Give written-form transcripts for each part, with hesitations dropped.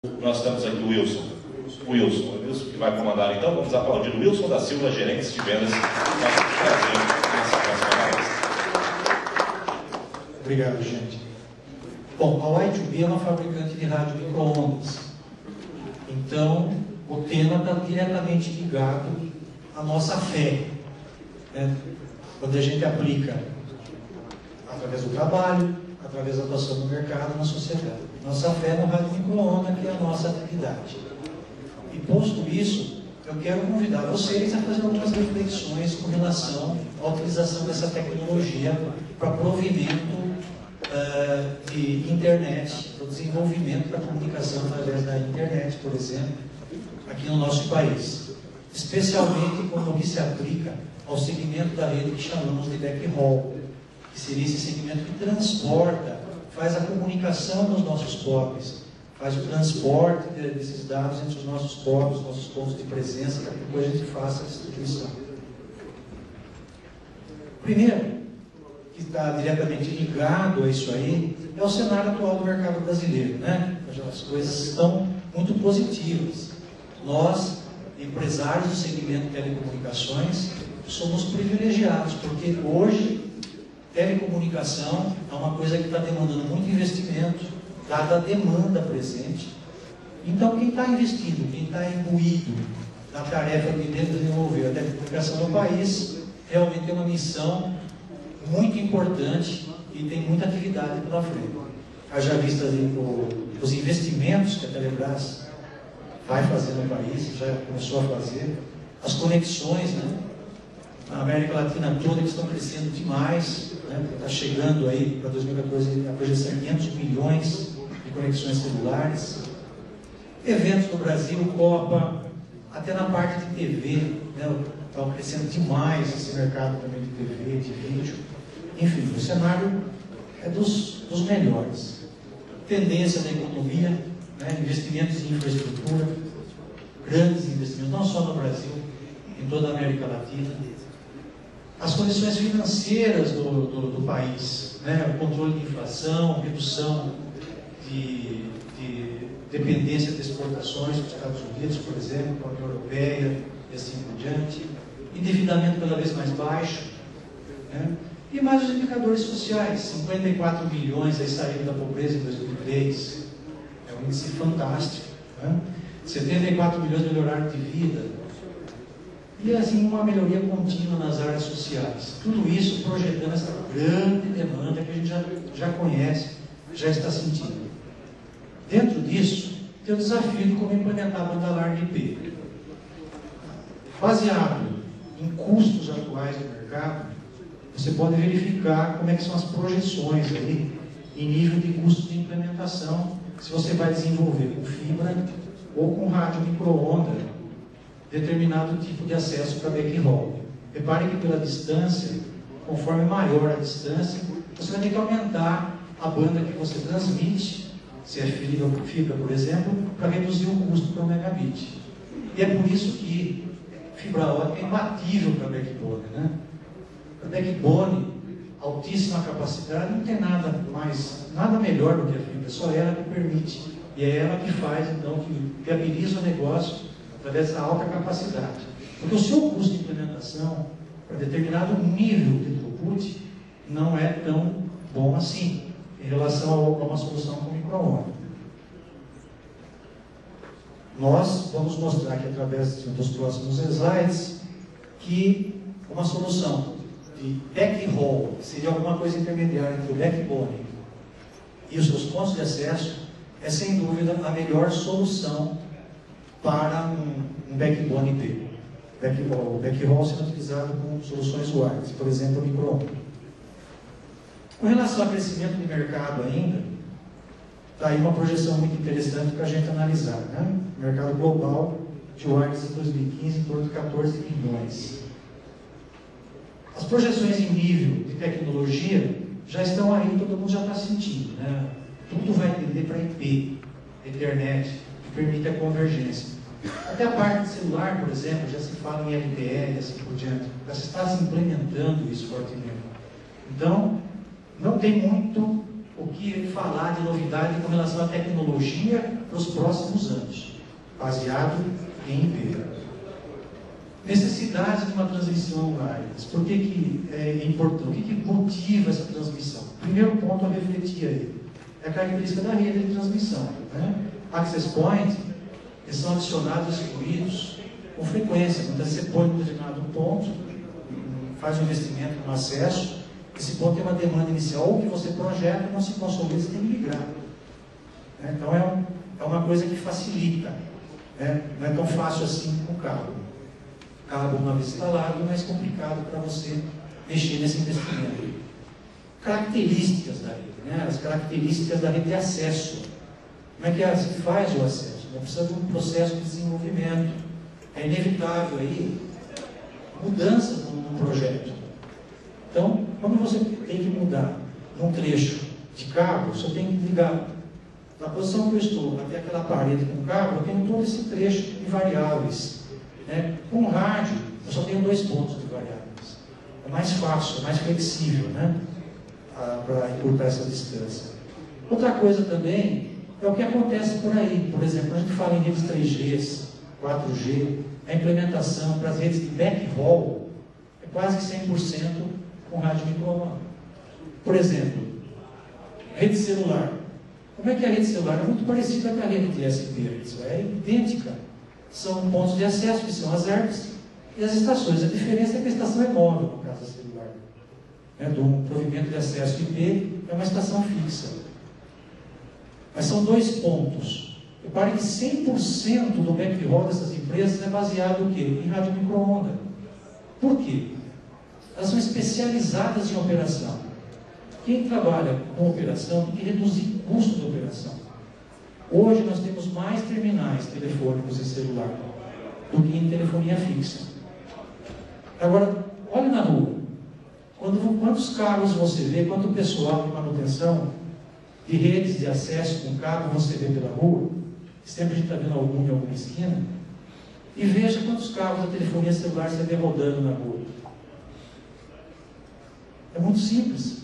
Nós temos aqui o Wilson. O Wilson que vai comandar, então. Vamos aplaudir o Wilson da Silva, gerente de vendas. Obrigado, gente. Bom, a Y2B é uma fabricante de rádio micro-ondas. Então, o tema está diretamente ligado à nossa fé, né? Quando a gente aplica através do trabalho, através da atuação no mercado, na sociedade. Nossa fé no rádio micro-ondas, que é a nossa atividade. E posto isso, eu quero convidar vocês a fazer algumas reflexões com relação à utilização dessa tecnologia para provimento de internet, para o desenvolvimento da comunicação através da internet, por exemplo, aqui no nosso país. Especialmente quando isso se aplica ao segmento da rede que chamamos de backhaul, que seria esse segmento que transporta, faz a comunicação dos nossos POPs, faz o transporte desses dados entre os nossos POPs, nossos pontos de presença, para que depois a gente faça a distribuição. Primeiro, que está diretamente ligado a isso aí, é o cenário atual do mercado brasileiro, né? As coisas estão muito positivas. Nós, empresários do segmento de telecomunicações, somos privilegiados, porque hoje telecomunicação é uma coisa que está demandando muito investimento, dada a demanda presente. Então, quem está investindo, quem está imbuído na tarefa de desenvolver a telecomunicação no país, realmente tem uma missão muito importante e tem muita atividade pela frente. Haja vista os investimentos que a Telebrás vai fazer no país, já começou a fazer, as conexões, né? Na América Latina toda, que estão crescendo demais, né? Está chegando aí para 2014 a projeção de 500 milhões de conexões celulares. Eventos no Brasil, Copa, até na parte de TV, né? Está crescendo demais esse mercado também de TV, de vídeo. Enfim, o cenário é dos melhores. Tendência da economia, né? Investimentos em infraestrutura, grandes investimentos, não só no Brasil, em toda a América Latina. As condições financeiras do país, né? O controle de inflação, redução de dependência de exportações dos Estados Unidos, por exemplo, para a União Europeia e assim por diante. Endividamento cada vez mais baixo, né? E mais os indicadores sociais, 54 milhões aí saíram da pobreza em 2003, é um índice fantástico, né? 74 milhões melhoraram de vida, e assim uma melhoria contínua nas áreas sociais. Tudo isso projetando essa grande demanda que a gente já conhece, já está sentindo. Dentro disso, tem o desafio de como implementar a banda larga IP. Baseado em custos atuais do mercado, você pode verificar como é que são as projeções aí, em nível de custo de implementação, se você vai desenvolver com fibra ou com rádio micro-onda, determinado tipo de acesso para backhaul. Repare que pela distância, conforme maior a distância, você vai ter que aumentar a banda que você transmite, se é fibra, por exemplo, para reduzir o custo para o megabit. E é por isso que fibra ótica é imbatível para backbone, né? Para backbone, altíssima capacidade, não tem nada melhor do que a fibra, só ela que permite. E é ela que faz, então, que viabiliza o negócio através dessa alta capacidade. Porque o seu custo de implementação, para determinado nível de throughput, não é tão bom assim, em relação a uma solução com micro-ondas. Nós vamos mostrar aqui, através dos próximos slides, que uma solução de backhaul seria alguma coisa intermediária entre o backbone e os seus pontos de acesso, é sem dúvida a melhor solução para um backbone IP. O backhaul sendo utilizado com soluções wireless, por exemplo, o micro-ondas. Com relação ao crescimento de mercado ainda, está aí uma projeção muito interessante para a gente analisar, né? O mercado global de wireless em 2015 em torno de 14 bilhões. As projeções em nível de tecnologia já estão aí, todo mundo já está sentindo, né? Tudo vai tender para IP, internet, que permite a convergência. Até a parte de celular, por exemplo, já se fala em LTE e assim por diante. Já se está se implementando isso fortemente. Então, não tem muito o que falar de novidade com relação à tecnologia para os próximos anos, baseado em IP. Necessidade de uma transmissão wireless. Por que é importante? O que motiva essa transmissão? Primeiro ponto a refletir aí é a característica da rede de transmissão. Né? Access point, eles são adicionados e excluídos com frequência. Então você põe um determinado ponto, faz um investimento no acesso, esse ponto tem uma demanda inicial, ou que você projeta, não se consolida, você tem que migrar. Então é uma coisa que facilita. Não é tão fácil assim com o cabo. O cabo, uma vez instalado, é mais complicado para você mexer nesse investimento. Características da rede, as características da rede de acesso. Como é que se faz o acesso? Precisa de um processo de desenvolvimento. É inevitável aí mudanças no projeto. Então, quando você tem que mudar num trecho de cabo, você tem que ligar na posição que eu estou, até aquela parede com cabo, eu tenho todo esse trecho de variáveis. Com rádio, eu só tenho 2 pontos de variáveis. É mais fácil, é mais flexível, para encurtar essa distância. Outra coisa também é o que acontece por aí. Por exemplo, a gente fala em redes 3G, 4G, a implementação para as redes de backhaul é quase que 100% com rádio micro-ondas. Por exemplo, rede celular. Como é que a rede celular é muito parecida com a rede de SP? Isso é idêntica. São pontos de acesso, que são as hertz, e as estações. A diferença é que a estação é móvel, no caso da celular. Do provimento de acesso IP é uma estação fixa. Mas são 2 pontos. Repare que 100% do backhaul dessas empresas é baseado em quê? Em rádio micro-ondas. Por quê? Elas são especializadas em operação. Quem trabalha com operação tem que reduzir o custo da operação. Hoje nós temos mais terminais telefônicos e celular do que em telefonia fixa. Agora, olhe na rua. Quantos carros você vê, quanto pessoal de manutenção de redes de acesso com cabo você vê pela rua? Sempre a gente está vendo algum em alguma esquina. E veja quantos carros da telefonia celular você vê rodando na rua. É muito simples.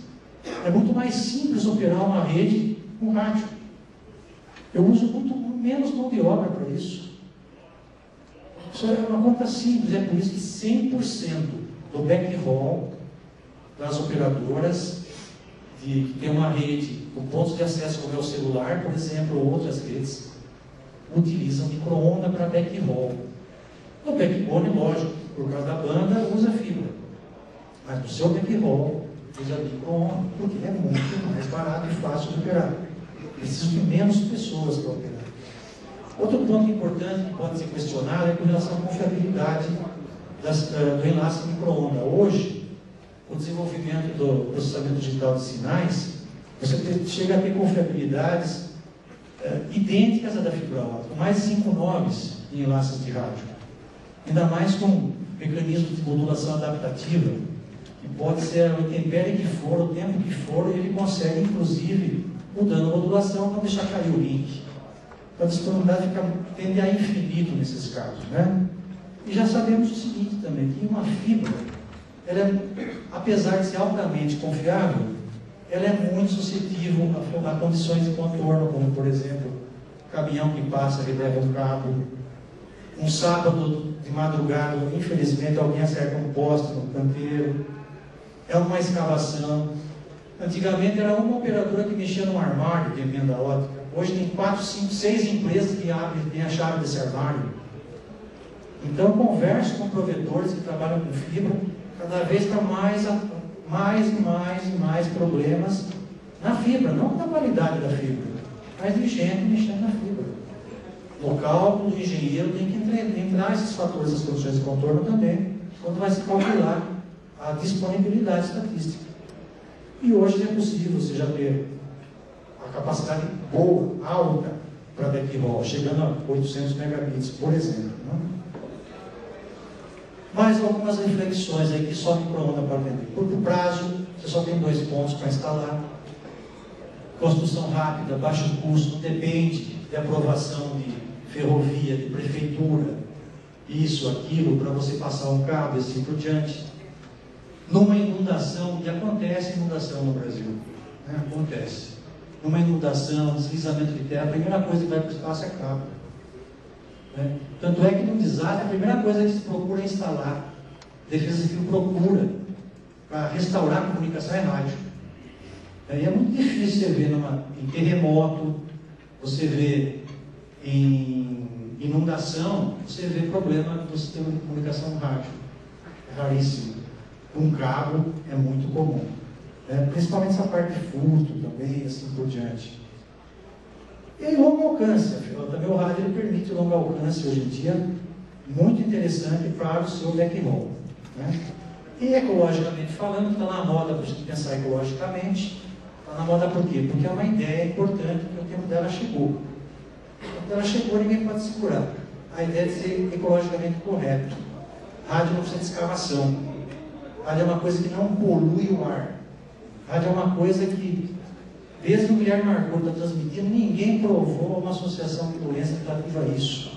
É muito mais simples operar uma rede com rádio. Eu uso muito menos mão de obra para isso. Isso é uma conta simples. É por isso que 100% do backhaul das operadoras que tem uma rede com pontos de acesso como é o celular, por exemplo, ou outras redes, utilizam micro-ondas para backhaul. No backbone, lógico, por causa da banda, usa fibra. Mas no seu backhaul, usa micro-ondas, porque é muito mais barato e fácil de operar. Preciso de menos pessoas para operar. Outro ponto importante que pode ser questionado é com relação à confiabilidade do enlace micro-ondas. Hoje, o desenvolvimento do processamento digital de sinais, você chega a ter confiabilidades idênticas à da fibra óptica, mais de 5 nomes em enlaces de rádio. Ainda mais com mecanismos de modulação adaptativa, que pode ser a intempérie que for, o tempo que for, ele consegue, inclusive, mudando a modulação, não deixar cair o link. Então a disponibilidade tende a infinito nesses casos. E já sabemos o seguinte também, que uma fibra, ela apesar de ser altamente confiável, ela é muito suscetível a condições de contorno, como por exemplo, caminhão que passa e leva um cabo, um sábado de madrugada, infelizmente alguém acerta um poste no canteiro, é uma escavação. Antigamente era uma operadora que mexia num armário de emenda óptica, hoje tem 4, 5, 6 empresas que têm a chave desse armário. Então eu converso com provedores que trabalham com fibra, cada vez está mais problemas na fibra, não na qualidade da fibra, mas de gente mexendo na fibra. No cálculo do engenheiro tem que entrar esses fatores, essas condições de contorno também, quando vai se calcular a disponibilidade estatística. E hoje é possível você já ter a capacidade boa, alta, para backhaul, chegando a 800 megabits, por exemplo. Mais algumas reflexões aí que só micro-ondas para vender. Curto prazo, você só tem 2 pontos para instalar. Construção rápida, baixo custo, depende de aprovação de ferrovia, de prefeitura, isso, aquilo, para você passar um cabo e assim por diante. Numa inundação, e acontece inundação no Brasil, acontece. numa inundação, deslizamento de terra, a primeira coisa que vai para o espaço é cabo. Né? Tanto é que no desastre, a primeira coisa que se procura instalar, a Defesa Civil procura, para restaurar a comunicação é rádio. É muito difícil você ver em terremoto, você vê em inundação, você vê problema do sistema de comunicação no rádio. É raríssimo. Um cabo é muito comum. Principalmente essa parte de furto também, assim por diante. E aí, longo alcance. Também o rádio ele permite longo alcance hoje em dia, muito interessante para o seu backhaul. Né? E ecologicamente falando, está na moda para a gente pensar ecologicamente. Está na moda por quê? Porque é uma ideia importante que o tempo dela chegou. Quando ela chegou, ninguém pode segurar. A ideia de ser ecologicamente correto. Rádio não precisa de escavação. Rádio é uma coisa que não polui o ar. Rádio é uma coisa que, desde o Guilherme Marconi está transmitindo, ninguém provou uma associação de doença relativa a isso.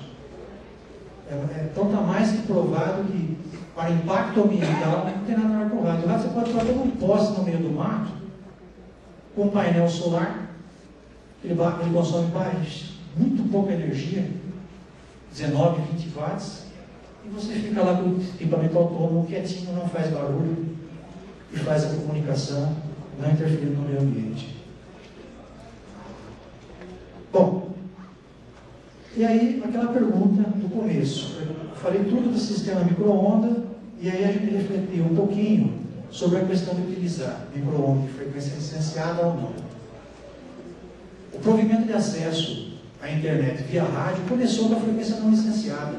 Então está mais que provado que, para impacto ambiental, não tem nada a ver com o rádio. O rádio você pode fazer um poste no meio do mato, com um painel solar, ele consome muito pouca energia, 19, 20 watts, e você fica lá com o equipamento autônomo, quietinho, não faz barulho, e faz a comunicação, não interferindo no meio ambiente. Bom, e aí aquela pergunta do começo. Eu falei tudo do sistema micro-onda, e aí a gente refletiu um pouquinho sobre a questão de utilizar micro-onda de frequência licenciada ou não. O provimento de acesso à internet via rádio começou com a frequência não licenciada.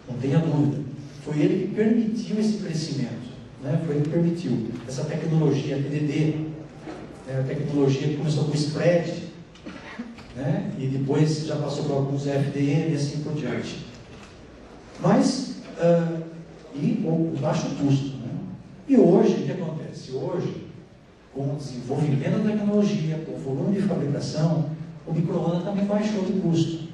Não tenha dúvida. Foi ele que permitiu esse crescimento. Né? Foi ele que permitiu essa tecnologia TDD, né? A tecnologia que começou com o spread, né? E depois já passou por alguns FDM e assim por diante. Mas, o baixo custo. Né? E hoje, o que acontece? Hoje, com o desenvolvimento da tecnologia, com o volume de fabricação, o micro-onda também baixou de custo.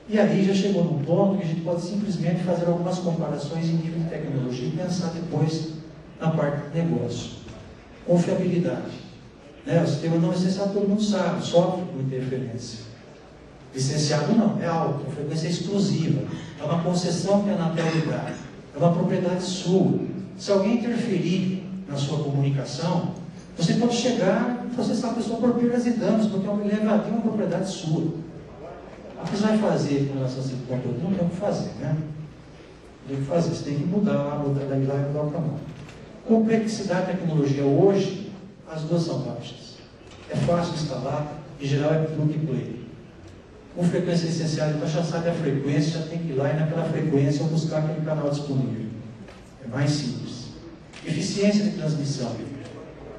E aí já chegou num ponto que a gente pode simplesmente fazer algumas comparações em nível de tecnologia e pensar depois na parte de negócio. Confiabilidade. Né? O sistema não licenciado, todo mundo sabe, sofre com interferência. Licenciado não, é alto, a frequência é exclusiva, é uma concessão que a Anatel lhe dá, é uma propriedade sua. Se alguém interferir na sua comunicação, você pode chegar e processar a pessoa por perdas e danos, porque ele evadiu uma propriedade sua. O que você vai fazer com relação a esse conteúdo? Não tem o que fazer, né? Não tem o que fazer, você tem que mudar, mudar daí lá e mudar para lá. Complexidade da tecnologia hoje, as duas são baixas. É fácil instalar, em geral é plug and play. Com frequência licenciada, então já sabe a frequência, já tem que ir lá e naquela frequência ou buscar aquele canal disponível. É mais simples. Eficiência de transmissão.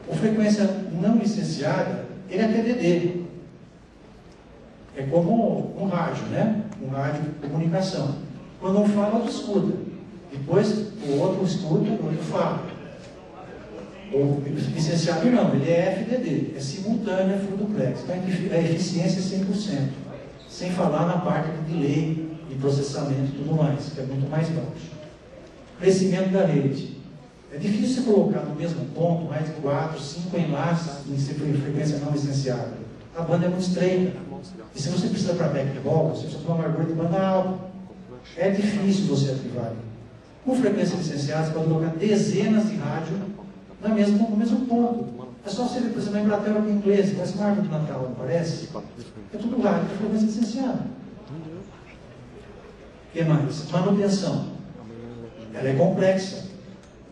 Com frequência não licenciada, ele é TDD. É como um rádio, né? Um rádio de comunicação. Quando um fala, o outro escuta. Depois, o outro escuta, o outro fala. O licenciado não, ele é FDD. É simultâneo, é full duplex. Então, a eficiência é 100%. Sem falar na parte do delay e processamento e tudo mais, que é muito mais baixo. Crescimento da rede. É difícil você colocar no mesmo ponto mais de 4, 5 enlaces em frequência não licenciada. A banda é muito estreita. E se você precisa para backhaul, você precisa de uma largura de banda alta. É difícil você ativar. Com frequência licenciada, você pode colocar dezenas de rádio no mesmo ponto. É só você ver, por exemplo, a Embratel aqui em inglês, parece uma árvore de Natal, não parece? É tudo rádio, é frequência licenciada. O que mais? Manutenção. Ela é complexa.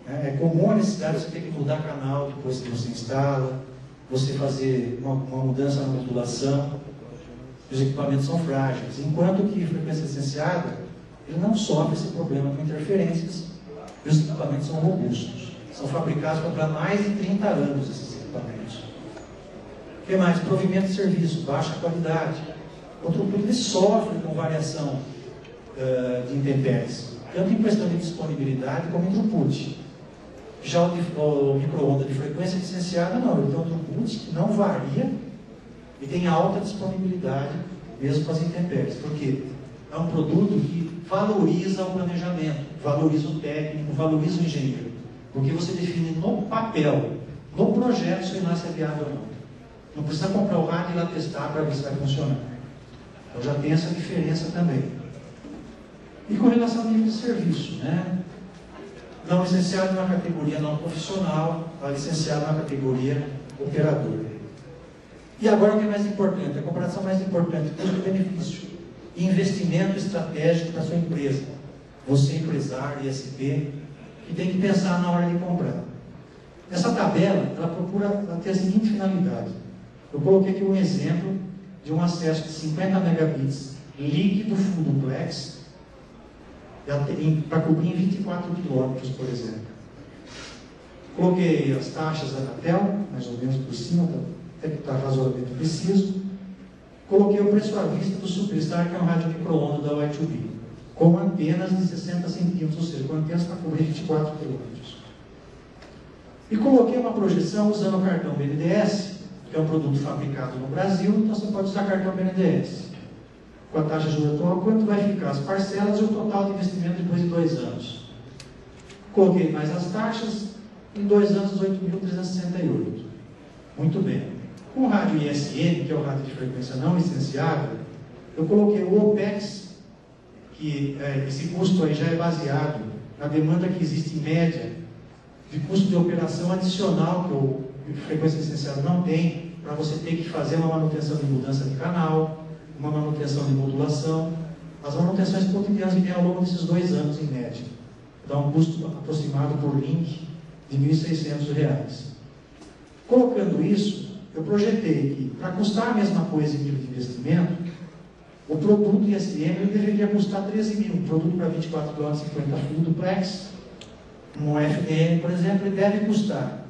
É comum a necessidade de você ter que mudar canal depois que você instala, você fazer uma mudança na modulação. Os equipamentos são frágeis. Enquanto que frequência licenciada, ele não sofre esse problema com interferências e os equipamentos são robustos. São fabricados para mais de 30 anos esses equipamentos. O que mais? Provimento de serviço, baixa qualidade. Outro ponto, ele sofre com variação de intempéries, tanto em questão de disponibilidade como em throughput. Já o micro-onda de frequência licenciada, não. Ele tem um throughput que não varia e tem alta disponibilidade, mesmo com as intempéries. Por quê? É um produto que valoriza o planejamento, valoriza o técnico, valoriza o engenheiro. Porque você define no papel, no projeto, se o enlace é viável ou não. Não precisa comprar o rádio e ir lá testar para ver se vai funcionar. Então já tem essa diferença também. E com relação ao nível de serviço, né? Não licenciado na categoria não profissional, licenciado na categoria operador. E agora o que é mais importante, a comparação mais importante, custo-benefício. Investimento estratégico para a sua empresa. Você, empresário, ISP, que tem que pensar na hora de comprar. Essa tabela, ela procura ter a seguinte finalidade. Eu coloquei aqui um exemplo de um acesso de 50 megabits líquido full duplex para cobrir em 24 quilômetros, por exemplo. Coloquei as taxas da Anatel, mais ou menos por cima, até que está razoavelmente preciso. Coloquei o preço à vista do Superstar, que é um rádio micro-ondas da Y2B, com antenas de 60 centímetros, ou seja, com antenas para cobrir 24 quilômetros. E coloquei uma projeção usando o cartão BNDES, que é um produto fabricado no Brasil, então você pode usar cartão BNDES. Com a taxa de juros atual, quanto vai ficar as parcelas e o total de investimento depois de 2 anos. Coloquei mais as taxas, em 2 anos, 8.368. Muito bem. Com o rádio ISM, que é o rádio de frequência não licenciada, eu coloquei o OPEX, que esse custo aí já é baseado na demanda que existe em média de custo de operação adicional que o frequência licenciada não tem, para você ter que fazer uma manutenção de mudança de canal, uma manutenção de modulação, as manutenções cotidianas que tem ao longo desses 2 anos em média. Dá um custo aproximado por link de R$ 1.600. Colocando isso, eu projetei que, para custar a mesma coisa em nível de investimento, o produto ISM ele deveria custar 13 mil. Um produto para 24 km, 50 full duplex, um FDM, por exemplo, ele deve custar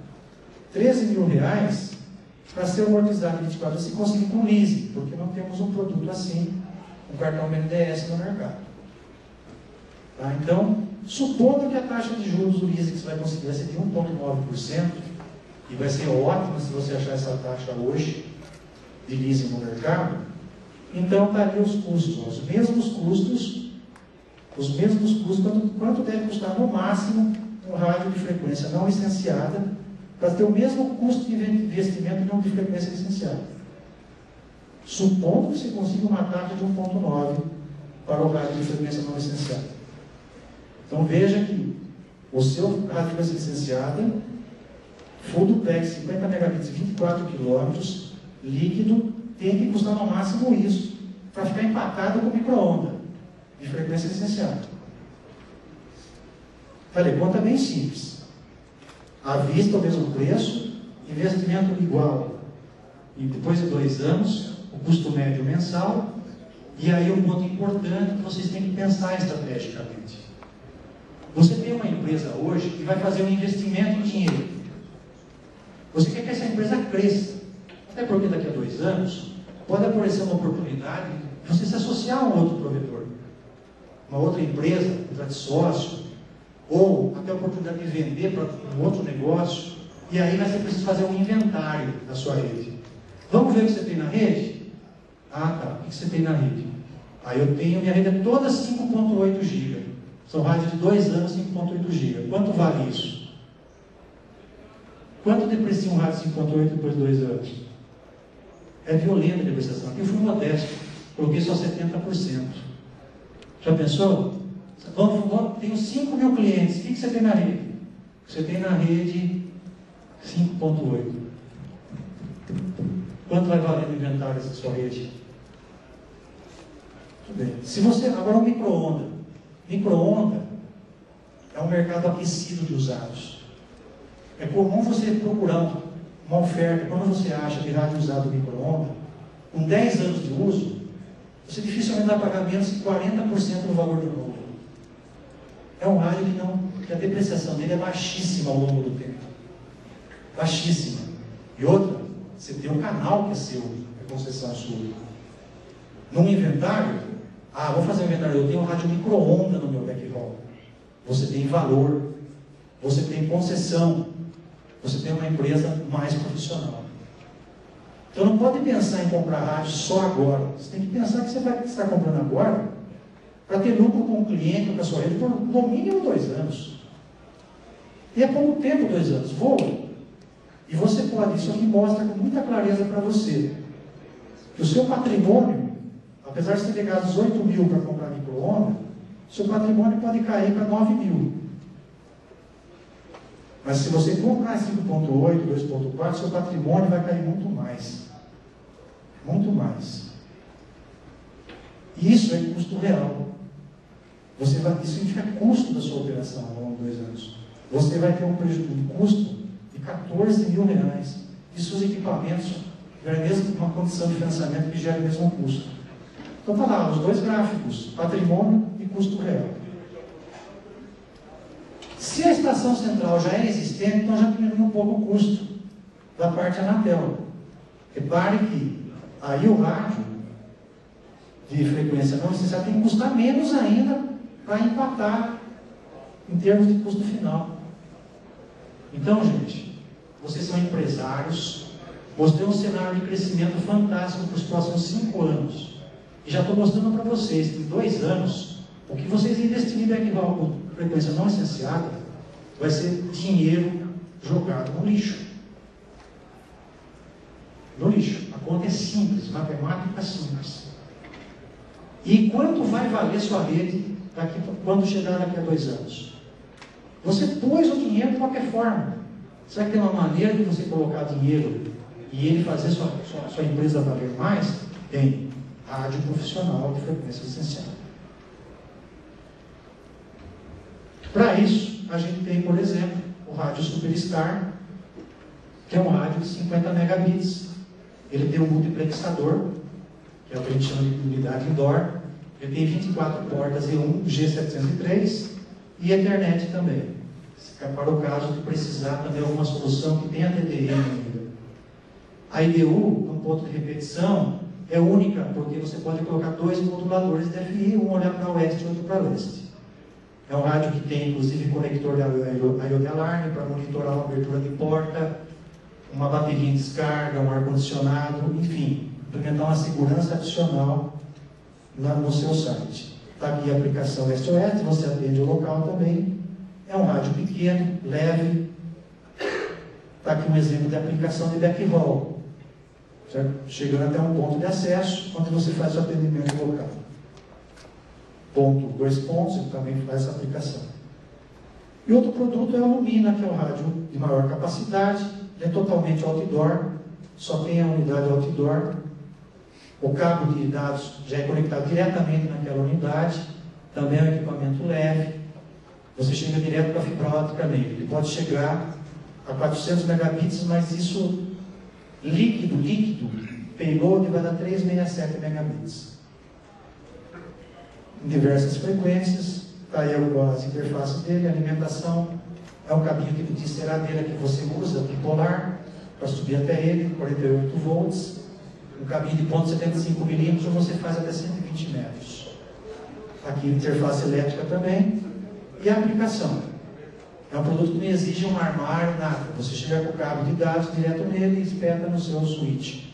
13 mil reais para ser amortizado em 24 se conseguir com leasing, porque não temos um produto assim, um cartão BNDES no mercado. Tá? Então, supondo que a taxa de juros do leasing que você vai conseguir vai ser de 1,9%, e vai ser ótimo se você achar essa taxa hoje de leasing no mercado, então estaria os custos, os mesmos custos, quanto deve custar no máximo um rádio de frequência não licenciada, para ter o mesmo custo de investimento de um de frequência licenciada. Supondo que você consiga uma taxa de 1,9 para o rádio de frequência não licenciada. Então veja que o seu rádio de frequência licenciada, full duplex, 50 megabits, 24 quilômetros, líquido, tem que custar no máximo isso, para ficar empatado com micro-ondas de frequência licenciada. Falei, conta bem simples. À vista, o mesmo preço, investimento igual. E depois de 2 anos, o custo médio mensal. E aí um ponto importante que vocês têm que pensar estrategicamente. Você tem uma empresa hoje que vai fazer um investimento em dinheiro. Você quer que essa empresa cresça. Até porque daqui a 2 anos, pode aparecer uma oportunidade de você se associar a um outro provedor. Uma outra empresa, entrar de sócio, ou até a oportunidade de vender para um outro negócio, e aí vai ser preciso fazer um inventário da sua rede. Vamos ver o que você tem na rede? Ah, tá. O que você tem na rede? Aí eu tenho, minha rede é toda 5,8 GB. São rádios de 2 anos, 5,8 GB. Quanto vale isso? Quanto deprecia um rádio 5,8 depois de 2 anos? É violenta a depreciação. Aqui eu fui modesto, coloquei só 70%. Já pensou? Tenho 5 mil clientes. O que você tem na rede? Você tem na rede 5,8. Quanto vai valer no inventário essa sua rede? Tudo bem. Se você, agora um micro-onda. Micro-onda é um mercado aquecido de usados. É comum você procurar uma oferta, quando você acha que rádio usado micro-onda, com 10 anos de uso, você dificilmente vai pagar menos de 40% do valor do novo. É um rádio que a depreciação dele é baixíssima ao longo do tempo. Baixíssima. E outra, você tem um canal que é seu, é concessão sua. Num inventário, vou fazer um inventário, eu tenho um rádio micro-onda no meu backhaul. Você tem valor, você tem concessão, você tem uma empresa mais profissional. Então não pode pensar em comprar rádio só agora. Você tem que pensar que você vai estar comprando agora para ter lucro com o cliente ou com a sua rede por no mínimo 2 anos. E é pouco tempo 2 anos, voa. E você pode, isso aqui mostra com muita clareza para você, que o seu patrimônio, apesar de você ter gasto 18 mil para comprar micro-ondas, seu patrimônio pode cair para 9 mil. Mas se você comprar 5.8, 2.4, seu patrimônio vai cair muito mais. Muito mais. E isso é custo real. Isso significa custo da sua operação ao longo de 2 anos. Você vai ter um prejuízo de custo de 14 mil reais. E seus equipamentos tiverem mesmo uma condição de financiamento que gera o mesmo custo. Então está lá, os 2 gráficos, patrimônio e custo real. Se a estação central já é existente, então já diminui um pouco o custo da parte Anatel. Repare que aí o rádio de frequência não licenciada tem que custar menos ainda para empatar em termos de custo final. Então, gente, vocês são empresários, mostrei um cenário de crescimento fantástico para os próximos 5 anos. E já estou mostrando para vocês que em 2 anos, o que vocês investirem em backhaul com frequência não licenciada vai ser dinheiro jogado no lixo. No lixo. A conta é simples, matemática simples. E quanto vai valer sua rede quando chegar daqui a 2 anos? Você pôs o dinheiro de qualquer forma. Será que tem uma maneira de você colocar dinheiro e ele fazer sua empresa valer mais? Tem. Rádio profissional de frequência licenciada. Para isso, a gente tem, por exemplo, o rádio Superstar, que é um rádio de 50 megabits. Ele tem um multiplexador, que é o que a gente chama de unidade indoor. Ele tem 24 portas E1 G703 e Ethernet também. Para o caso de precisar também alguma solução que tenha TDM ainda. A IDU, um ponto de repetição, é única, porque você pode colocar 2 moduladores DFI, um olhar para oeste e outro para leste. É um rádio que tem, inclusive, conector da IoT Alarme para monitorar uma abertura de porta, uma bateria em descarga, um ar-condicionado, enfim, implementar uma segurança adicional no seu site. Está aqui a aplicação leste-oeste, você atende o local também. É um rádio pequeno, leve. Está aqui um exemplo de aplicação de backhaul, certo? Chegando até um ponto de acesso, onde você faz o atendimento local. 2 pontos, ele também faz essa aplicação. E outro produto é a Lumina, que é um rádio de maior capacidade, ele é totalmente outdoor, só tem a unidade outdoor. O cabo de dados já é conectado diretamente naquela unidade, também é um equipamento leve. Você chega direto para a fibra óptica nele. Ele pode chegar a 400 megabits, mas isso líquido, payload vai dar 367 megabits. Em diversas frequências, está aí as interfaces dele, a alimentação, é um cabinho tipo de enceradeira que você usa, bipolar, para subir até ele, 48 volts. Um cabinho de ponto 75 milímetros, você faz até 120 metros. Aqui interface elétrica também. E a aplicação. É um produto que não exige um armário, nada. Você chega com o cabo de dados direto nele e espeta no seu switch.